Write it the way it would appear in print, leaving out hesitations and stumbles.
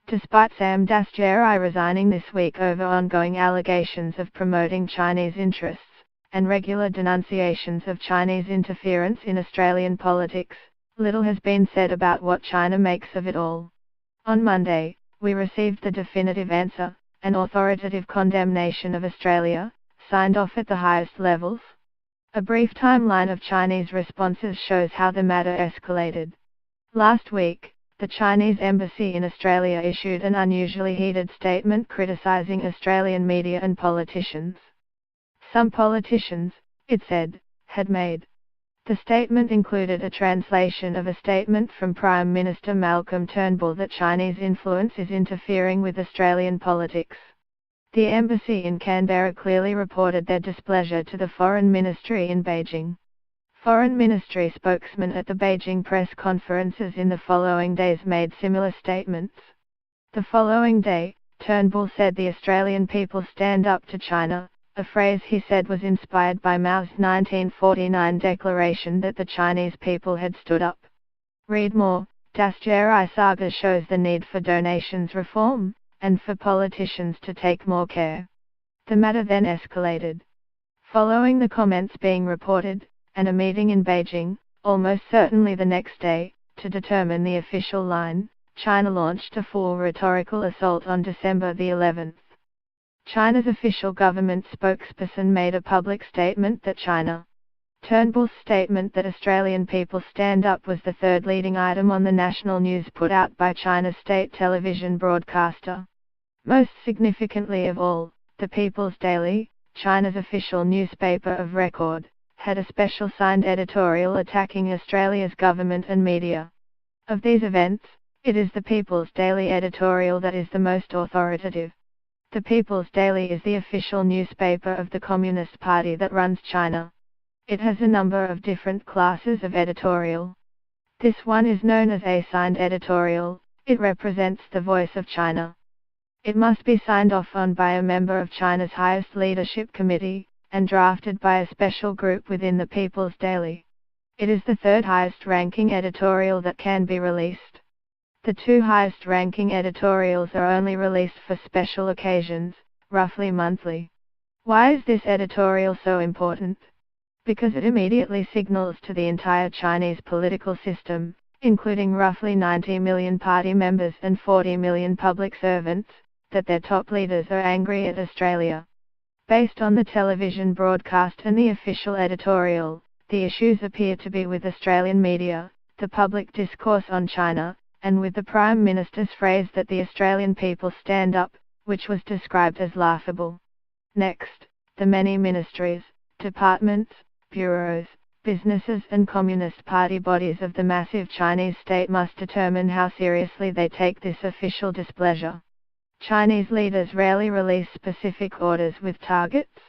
Despite Sam Dastyari resigning this week over ongoing allegations of promoting Chinese interests, and regular denunciations of Chinese interference in Australian politics, little has been said about what China makes of it all. On Monday, we received the definitive answer, an authoritative condemnation of Australia, signed off at the highest levels. A brief timeline of Chinese responses shows how the matter escalated. Last week, the Chinese embassy in Australia issued an unusually heated statement criticizing Australian media and politicians. Some politicians, it said, had made. The statement included a translation of a statement from Prime Minister Malcolm Turnbull that Chinese influence is interfering with Australian politics. The embassy in Canberra clearly reported their displeasure to the Foreign Ministry in Beijing. Foreign Ministry spokesmen at the Beijing press conferences in the following days made similar statements. The following day, Turnbull said the Australian people stand up to China, a phrase he said was inspired by Mao's 1949 declaration that the Chinese people had stood up. Read more. Dastyari saga shows the need for donations reform, and for politicians to take more care. The matter then escalated. Following the comments being reported, and a meeting in Beijing, almost certainly the next day, to determine the official line, China launched a full rhetorical assault on December the 11th. China's official government spokesperson made a public statement that Turnbull's statement that Australian people stand up was the third leading item on the national news put out by China's state television broadcaster. Most significantly of all, the People's Daily, China's official newspaper of record, had a special signed editorial attacking Australia's government and media. Of these events, it is the People's Daily editorial that is the most authoritative. The People's Daily is the official newspaper of the Communist Party that runs China. It has a number of different classes of editorial. This one is known as a signed editorial. It represents the voice of China. It must be signed off on by a member of China's highest leadership committee, and drafted by a special group within the People's Daily. It is the third highest ranking editorial that can be released. The two highest ranking editorials are only released for special occasions, roughly monthly. Why is this editorial so important? Because it immediately signals to the entire Chinese political system, including roughly 90 million party members and 40 million public servants, that their top leaders are angry at Australia. Based on the television broadcast and the official editorial, the issues appear to be with Australian media, the public discourse on China, and with the Prime Minister's phrase that the Australian people stand up, which was described as laughable. Next, the many ministries, departments, bureaus, businesses and Communist Party bodies of the massive Chinese state must determine how seriously they take this official displeasure. Chinese leaders rarely release specific orders with targets.